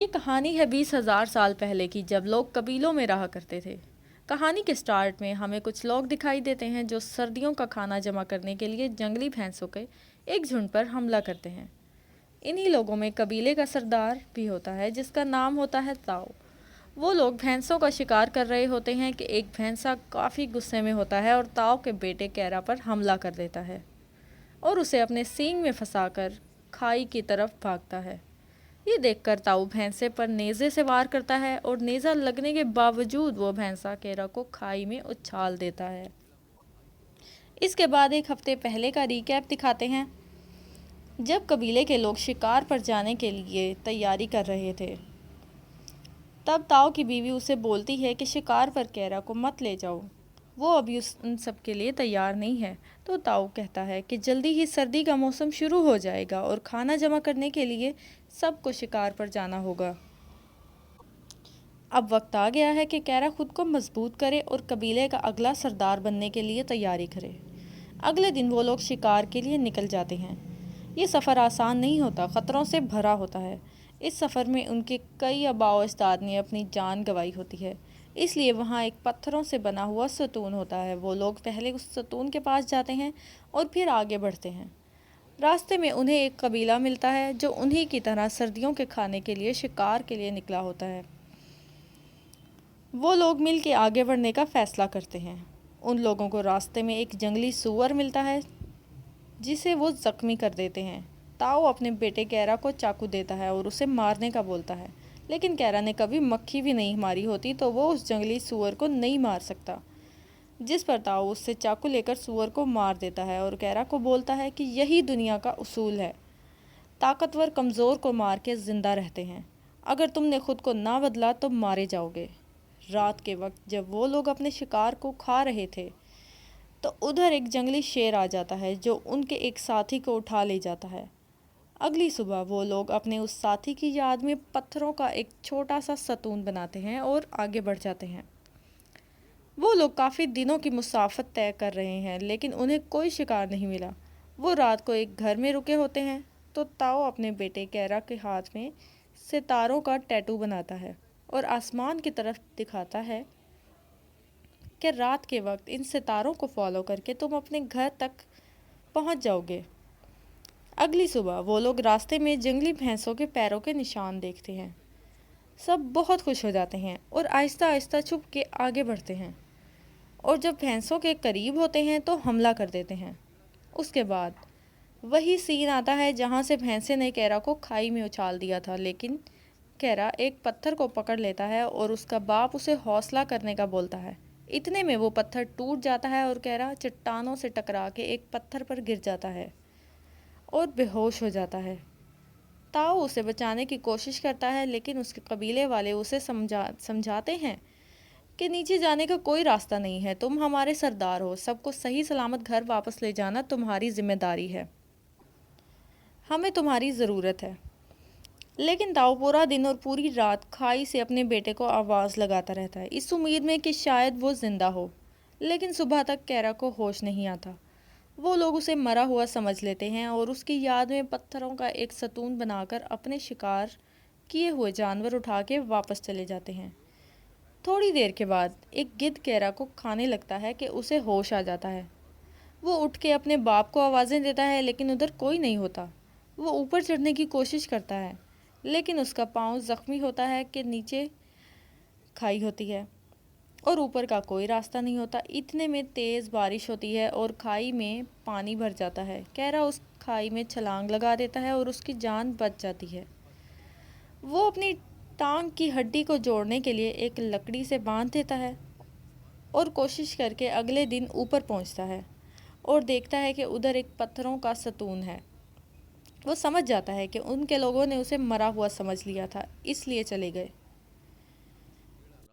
یہ کہانی ہے 20,000 سال پہلے کی، جب لوگ قبیلوں میں رہا کرتے تھے۔ کہانی کے سٹارٹ میں ہمیں کچھ لوگ دکھائی دیتے ہیں جو سردیوں کا کھانا جمع کرنے کے لیے جنگلی بھینسوں کے ایک جھنڈ پر حملہ کرتے ہیں۔ انہی لوگوں میں قبیلے کا سردار بھی ہوتا ہے جس کا نام ہوتا ہے تاؤ۔ وہ لوگ بھینسوں کا شکار کر رہے ہوتے ہیں کہ ایک بھینسا کافی غصے میں ہوتا ہے اور تاؤ کے بیٹے کیرا پر حملہ کر دیتا ہے اور اسے اپنے سینگ میں پھنسا کر کھائی کی طرف بھاگتا ہے۔ یہ دیکھ کر تاؤ بھینسے پر نیزے سے وار کرتا ہے اور نیزہ لگنے کے باوجود وہ بھینسا کیرا کو کھائی میں اچھال دیتا ہے۔ اس کے بعد ایک ہفتے پہلے کا ریکیپ دکھاتے ہیں، جب قبیلے کے لوگ شکار پر جانے کے لیے تیاری کر رہے تھے۔ تب تاؤ کی بیوی اسے بولتی ہے کہ شکار پر کیرا کو مت لے جاؤ، وہ ابھی ان سب کے لیے تیار نہیں ہے۔ تو تاؤ کہتا ہے کہ جلدی ہی سردی کا موسم شروع ہو جائے گا اور کھانا جمع کرنے کے لیے سب کو شکار پر جانا ہوگا۔ اب وقت آ گیا ہے کہ کیرا خود کو مضبوط کرے اور قبیلے کا اگلا سردار بننے کے لیے تیاری کرے۔ اگلے دن وہ لوگ شکار کے لیے نکل جاتے ہیں۔ یہ سفر آسان نہیں ہوتا، خطروں سے بھرا ہوتا ہے۔ اس سفر میں ان کے کئی آباء و اجداد نے اپنی جان گنوائی ہوتی ہے، اس لیے وہاں ایک پتھروں سے بنا ہوا ستون ہوتا ہے۔ وہ لوگ پہلے اس ستون کے پاس جاتے ہیں اور پھر آگے بڑھتے ہیں۔ راستے میں انہیں ایک قبیلہ ملتا ہے جو انہی کی طرح سردیوں کے کھانے کے لیے شکار کے لیے نکلا ہوتا ہے۔ وہ لوگ مل کے آگے بڑھنے کا فیصلہ کرتے ہیں۔ ان لوگوں کو راستے میں ایک جنگلی سور ملتا ہے جسے وہ زخمی کر دیتے ہیں۔ تاؤ اپنے بیٹے کیرا کو چاقو دیتا ہے اور اسے مارنے کا بولتا ہے، لیکن کیرا نے کبھی مکھی بھی نہیں ماری ہوتی تو وہ اس جنگلی سور کو نہیں مار سکتا، جس پر تاؤ اس سے چاقو لے کر سور کو مار دیتا ہے اور کیرا کو بولتا ہے کہ یہی دنیا کا اصول ہے، طاقتور کمزور کو مار کے زندہ رہتے ہیں، اگر تم نے خود کو نہ بدلا تو مارے جاؤ گے۔ رات کے وقت جب وہ لوگ اپنے شکار کو کھا رہے تھے تو ادھر ایک جنگلی شیر آ جاتا ہے جو ان کے ایک ساتھی کو اٹھا لے جاتا ہے۔ اگلی صبح وہ لوگ اپنے اس ساتھی کی یاد میں پتھروں کا ایک چھوٹا سا ستون بناتے ہیں اور آگے بڑھ جاتے ہیں۔ وہ لوگ کافی دنوں کی مسافت طے کر رہے ہیں لیکن انہیں کوئی شکار نہیں ملا۔ وہ رات کو ایک گھر میں رکے ہوتے ہیں تو تاؤ اپنے بیٹے کیرا کے ہاتھ میں ستاروں کا ٹیٹو بناتا ہے اور آسمان کی طرف دکھاتا ہے کہ رات کے وقت ان ستاروں کو فالو کر کے تم اپنے گھر تک پہنچ جاؤ گے۔ اگلی صبح وہ لوگ راستے میں جنگلی بھینسوں کے پیروں کے نشان دیکھتے ہیں۔ سب بہت خوش ہو جاتے ہیں اور آہستہ آہستہ چھپ کے آگے بڑھتے ہیں اور جب بھینسوں کے قریب ہوتے ہیں تو حملہ کر دیتے ہیں۔ اس کے بعد وہی سین آتا ہے جہاں سے بھینسے نے کیرا کو کھائی میں اچھال دیا تھا، لیکن کیرا ایک پتھر کو پکڑ لیتا ہے اور اس کا باپ اسے حوصلہ کرنے کا بولتا ہے۔ اتنے میں وہ پتھر ٹوٹ جاتا ہے اور کیرا چٹانوں سے ٹکرا کے ایک پتھر پر گر جاتا ہے اور بے ہوش ہو جاتا ہے۔ تاؤ اسے بچانے کی کوشش کرتا ہے لیکن اس کے قبیلے والے اسے سمجھاتے ہیں کہ نیچے جانے کا کوئی راستہ نہیں ہے، تم ہمارے سردار ہو، سب کو صحیح سلامت گھر واپس لے جانا تمہاری ذمہ داری ہے، ہمیں تمہاری ضرورت ہے۔ لیکن تاؤ پورا دن اور پوری رات کھائی سے اپنے بیٹے کو آواز لگاتا رہتا ہے، اس امید میں کہ شاید وہ زندہ ہو، لیکن صبح تک کیرا کو ہوش نہیں آتا۔ وہ لوگ اسے مرا ہوا سمجھ لیتے ہیں اور اس کی یاد میں پتھروں کا ایک ستون بنا کر اپنے شکار کیے ہوئے جانور اٹھا کے واپس چلے جاتے ہیں۔ تھوڑی دیر کے بعد ایک گدھ کیرا کو کھانے لگتا ہے کہ اسے ہوش آ جاتا ہے۔ وہ اٹھ کے اپنے باپ کو آوازیں دیتا ہے لیکن ادھر کوئی نہیں ہوتا۔ وہ اوپر چڑھنے کی کوشش کرتا ہے لیکن اس کا پاؤں زخمی ہوتا ہے کہ نیچے کھائی ہوتی ہے اور اوپر کا کوئی راستہ نہیں ہوتا۔ اتنے میں تیز بارش ہوتی ہے اور کھائی میں پانی بھر جاتا ہے۔ کیرا اس کھائی میں چھلانگ لگا دیتا ہے اور اس کی جان بچ جاتی ہے۔ وہ اپنی ٹانگ کی ہڈی کو جوڑنے کے لیے ایک لکڑی سے باندھ دیتا ہے اور کوشش کر کے اگلے دن اوپر پہنچتا ہے اور دیکھتا ہے کہ ادھر ایک پتھروں کا ستون ہے۔ وہ سمجھ جاتا ہے کہ ان کے لوگوں نے اسے مرا ہوا سمجھ لیا تھا، اس لیے چلے گئے۔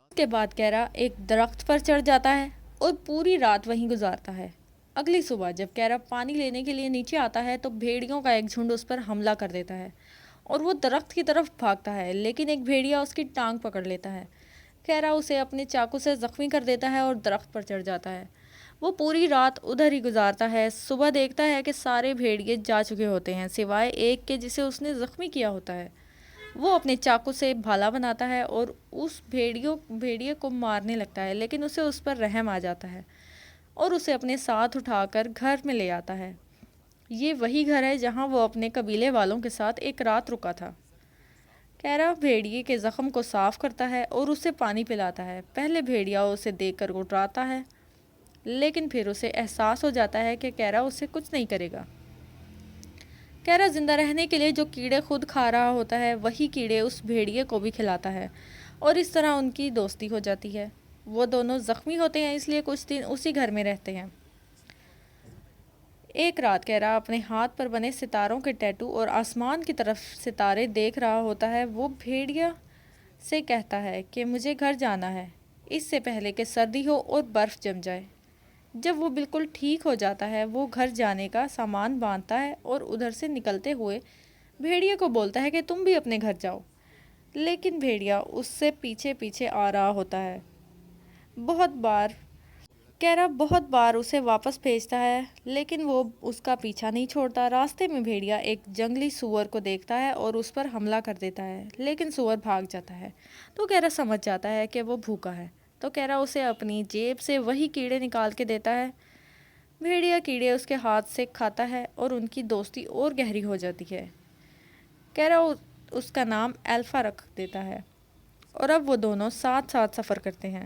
اس کے بعد کیرا ایک درخت پر چڑھ جاتا ہے اور پوری رات وہیں گزارتا ہے۔ اگلی صبح جب کیرا پانی لینے کے لیے نیچے آتا ہے تو بھیڑیوں کا ایک جھنڈ اس پر حملہ کر دیتا ہے اور وہ درخت کی طرف بھاگتا ہے، لیکن ایک بھیڑیا اس کی ٹانگ پکڑ لیتا ہے۔ کیرا اسے اپنے چاقو سے زخمی کر دیتا ہے اور درخت پر چڑھ جاتا ہے۔ وہ پوری رات ادھر ہی گزارتا ہے۔ صبح دیکھتا ہے کہ سارے بھیڑیے جا چکے ہوتے ہیں سوائے ایک کے جسے اس نے زخمی کیا ہوتا ہے۔ وہ اپنے چاقو سے بھالا بناتا ہے اور اس بھیڑیے کو مارنے لگتا ہے، لیکن اسے اس پر رحم آ جاتا ہے اور اسے اپنے ساتھ اٹھا کر گھر میں لے آتا ہے۔ یہ وہی گھر ہے جہاں وہ اپنے قبیلے والوں کے ساتھ ایک رات رکا تھا۔ کیرا بھیڑیے کے زخم کو صاف کرتا ہے اور اسے پانی پلاتا ہے۔ پہلے بھیڑیا اسے دیکھ کر گھبراتا ہے، لیکن پھر اسے احساس ہو جاتا ہے کہ کیرا اسے کچھ نہیں کرے گا۔ کیرا زندہ رہنے کے لیے جو کیڑے خود کھا رہا ہوتا ہے وہی کیڑے اس بھیڑیے کو بھی کھلاتا ہے اور اس طرح ان کی دوستی ہو جاتی ہے۔ وہ دونوں زخمی ہوتے ہیں، اس لیے کچھ دن اسی گھر میں رہتے ہیں۔ ایک رات کیرا اپنے ہاتھ پر بنے ستاروں کے ٹیٹو اور آسمان کی طرف ستارے دیکھ رہا ہوتا ہے۔ وہ بھیڑیا سے کہتا ہے کہ مجھے گھر جانا ہے، اس سے پہلے کہ سردی ہو اور برف جم جائے۔ جب وہ بالکل ٹھیک ہو جاتا ہے وہ گھر جانے کا سامان باندھتا ہے اور ادھر سے نکلتے ہوئے بھیڑیے کو بولتا ہے کہ تم بھی اپنے گھر جاؤ، لیکن بھیڑیا اس سے پیچھے پیچھے آ رہا ہوتا ہے۔ کیرا بہت بار اسے واپس بھیجتا ہے، لیکن وہ اس کا پیچھا نہیں چھوڑتا۔ راستے میں بھیڑیا ایک جنگلی سور کو دیکھتا ہے اور اس پر حملہ کر دیتا ہے، لیکن سور بھاگ جاتا ہے تو کیرا سمجھ جاتا ہے کہ وہ بھوکا ہے، تو کیرا اسے اپنی جیب سے وہی کیڑے نکال کے دیتا ہے۔ بھیڑیا کیڑے اس کے ہاتھ سے کھاتا ہے اور ان کی دوستی اور گہری ہو جاتی ہے۔ کیرا اس کا نام الفا رکھ دیتا ہے اور اب وہ دونوں ساتھ ساتھ سفر کرتے ہیں۔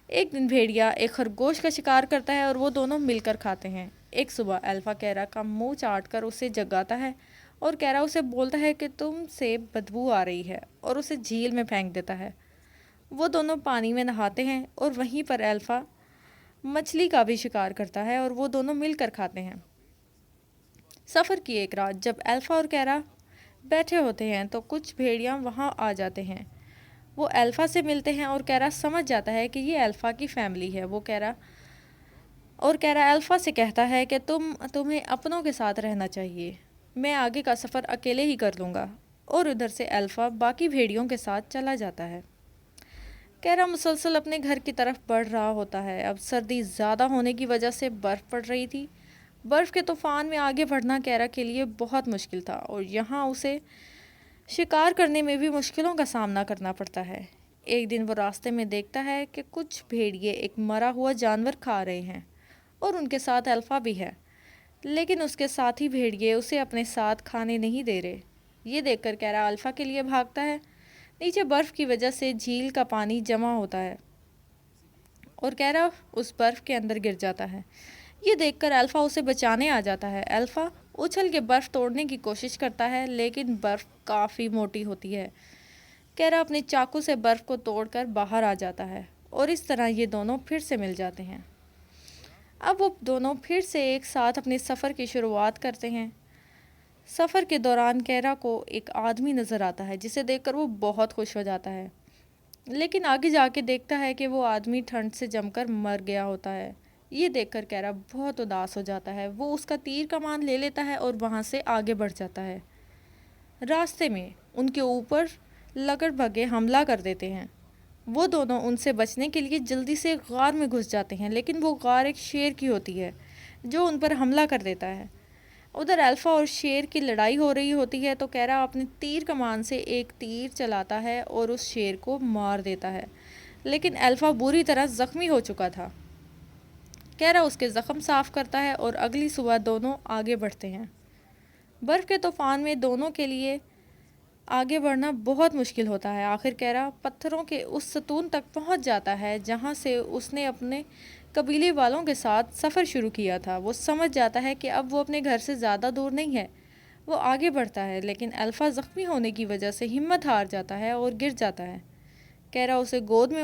ایک دن بھیڑیا ایک خرگوش کا شکار کرتا ہے اور وہ دونوں مل کر کھاتے ہیں۔ ایک صبح الفا کیرا کا منہ چاٹ کر اسے جگاتا ہے اور کیرا اسے بولتا ہے کہ تم سے بدبو آ رہی ہے اور اسے جھیل میں پھینک دیتا ہے۔ وہ دونوں پانی میں نہاتے ہیں اور وہیں پر الفا مچھلی کا بھی شکار کرتا ہے اور وہ دونوں مل کر کھاتے ہیں۔ سفر کی ایک رات جب الفا اور کیرا بیٹھے ہوتے ہیں تو کچھ بھیڑیاں وہاں آ جاتے ہیں۔ وہ الفا سے ملتے ہیں اور کیرا سمجھ جاتا ہے کہ یہ الفا کی فیملی ہے۔ کیرا الفا سے کہتا ہے کہ تمہیں اپنوں کے ساتھ رہنا چاہیے، میں آگے کا سفر اکیلے ہی کر لوں گا، اور ادھر سے الفا باقی بھیڑیوں کے ساتھ چلا جاتا ہے۔ کیرا مسلسل اپنے گھر کی طرف بڑھ رہا ہوتا ہے۔ اب سردی زیادہ ہونے کی وجہ سے برف پڑ رہی تھی۔ برف کے طوفان میں آگے بڑھنا کیرا کے لیے بہت مشکل تھا اور یہاں اسے شکار کرنے میں بھی مشکلوں کا سامنا کرنا پڑتا ہے۔ ایک دن وہ راستے میں دیکھتا ہے کہ کچھ بھیڑیے ایک مرا ہوا جانور کھا رہے ہیں اور ان کے ساتھ الفا بھی ہے، لیکن اس کے ساتھی بھیڑیے اسے اپنے ساتھ کھانے نہیں دے رہے۔ یہ دیکھ کر کیرا الفا کے لیے بھاگتا ہے۔ نیچے برف کی وجہ سے جھیل کا پانی جمع ہوتا ہے اور کیرا اس برف کے اندر گر جاتا ہے۔ یہ دیکھ کر الفا اسے بچانے آ جاتا ہے۔ الفا اچھل کے برف توڑنے کی کوشش کرتا ہے، لیکن برف کافی موٹی ہوتی ہے۔ کیرا اپنے چاقو سے برف کو توڑ کر باہر آ جاتا ہے اور اس طرح یہ دونوں پھر سے مل جاتے ہیں۔ اب وہ دونوں پھر سے ایک ساتھ اپنے سفر کی شروعات کرتے ہیں۔ سفر کے دوران کیرا کو ایک آدمی نظر آتا ہے جسے دیکھ کر وہ بہت خوش ہو جاتا ہے، لیکن آگے جا کے دیکھتا ہے کہ وہ آدمی ٹھنڈ سے جم کر مر گیا ہوتا ہے۔ یہ دیکھ کر کیرا بہت اداس ہو جاتا ہے۔ وہ اس کا تیر کمان لے لیتا ہے اور وہاں سے آگے بڑھ جاتا ہے۔ راستے میں ان کے اوپر لگڑ بھگے حملہ کر دیتے ہیں۔ وہ دونوں ان سے بچنے کے لیے جلدی سے غار میں گھس جاتے ہیں، لیکن وہ غار ایک شیر کی ہوتی ہے جو ان پر حملہ کر دیتا ہے۔ ادھر الفا اور شیر کی لڑائی ہو رہی ہوتی ہے تو کیرا اپنے تیر کمان سے ایک تیر چلاتا ہے اور اس شیر کو مار دیتا ہے، لیکن الفا بری طرح زخمی ہو چکا تھا۔ کیرا اس کے زخم صاف کرتا ہے اور اگلی صبح دونوں آگے بڑھتے ہیں۔ برف کے طوفان میں دونوں کے لیے آگے بڑھنا بہت مشکل ہوتا ہے۔ آخر کیرا پتھروں کے اس ستون تک پہنچ جاتا ہے جہاں سے اس نے اپنے قبیلے والوں کے ساتھ سفر شروع کیا تھا۔ وہ سمجھ جاتا ہے کہ اب وہ اپنے گھر سے زیادہ دور نہیں ہے۔ وہ آگے بڑھتا ہے، لیکن الفا زخمی ہونے کی وجہ سے ہمت ہار جاتا ہے اور گر جاتا ہے۔ کیرا اسے گود میں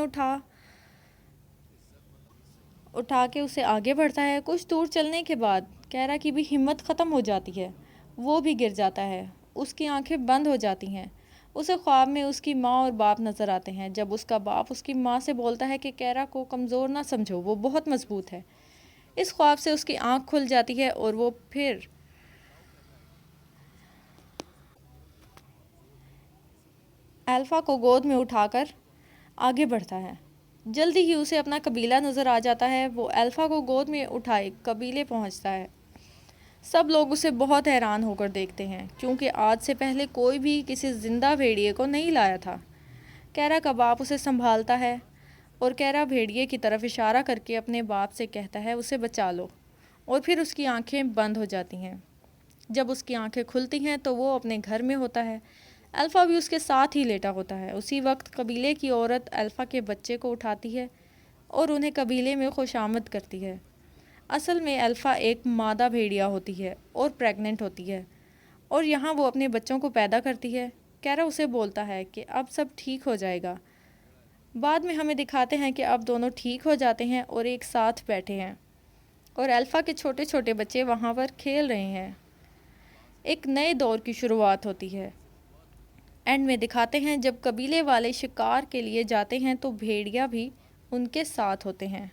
اٹھا کے اسے آگے بڑھتا ہے۔ کچھ دور چلنے کے بعد کیرا کی بھی ہمت ختم ہو جاتی ہے، وہ بھی گر جاتا ہے۔ اس کی آنکھیں بند ہو جاتی ہیں۔ اسے خواب میں اس کی ماں اور باپ نظر آتے ہیں۔ جب اس کا باپ اس کی ماں سے بولتا ہے کہ کیرا کو کمزور نہ سمجھو، وہ بہت مضبوط ہے۔ اس خواب سے اس کی آنکھ کھل جاتی ہے اور وہ پھر الفا کو گود میں اٹھا کر آگے بڑھتا ہے۔ جلدی ہی اسے اپنا قبیلہ نظر آ جاتا ہے۔ وہ الفا کو گود میں اٹھائے قبیلے پہنچتا ہے۔ سب لوگ اسے بہت حیران ہو کر دیکھتے ہیں کیونکہ آج سے پہلے کوئی بھی کسی زندہ بھیڑیے کو نہیں لایا تھا۔ کیرا کا باپ اسے سنبھالتا ہے اور کیرا بھیڑیے کی طرف اشارہ کر کے اپنے باپ سے کہتا ہے اسے بچا لو، اور پھر اس کی آنکھیں بند ہو جاتی ہیں۔ جب اس کی آنکھیں کھلتی ہیں تو وہ اپنے گھر میں ہوتا ہے۔ الفا بھی اس کے ساتھ ہی لیٹا ہوتا ہے۔ اسی وقت قبیلے کی عورت الفا کے بچے کو اٹھاتی ہے اور انہیں قبیلے میں خوش آمد کرتی ہے۔ اصل میں الفا ایک مادہ بھیڑیا ہوتی ہے اور پریگننٹ ہوتی ہے، اور یہاں وہ اپنے بچوں کو پیدا کرتی ہے۔ کیرا اسے بولتا ہے کہ اب سب ٹھیک ہو جائے گا۔ بعد میں ہمیں دکھاتے ہیں کہ اب دونوں ٹھیک ہو جاتے ہیں اور ایک ساتھ بیٹھے ہیں، اور الفا کے چھوٹے چھوٹے بچے وہاں پر کھیل رہے ہیں۔ ایک نئے دور کی شروعات ہوتی ہے۔ اینڈ میں دکھاتے ہیں جب قبیلے والے شکار کے لیے جاتے ہیں تو بھیڑیا بھی ان کے ساتھ ہوتے ہیں۔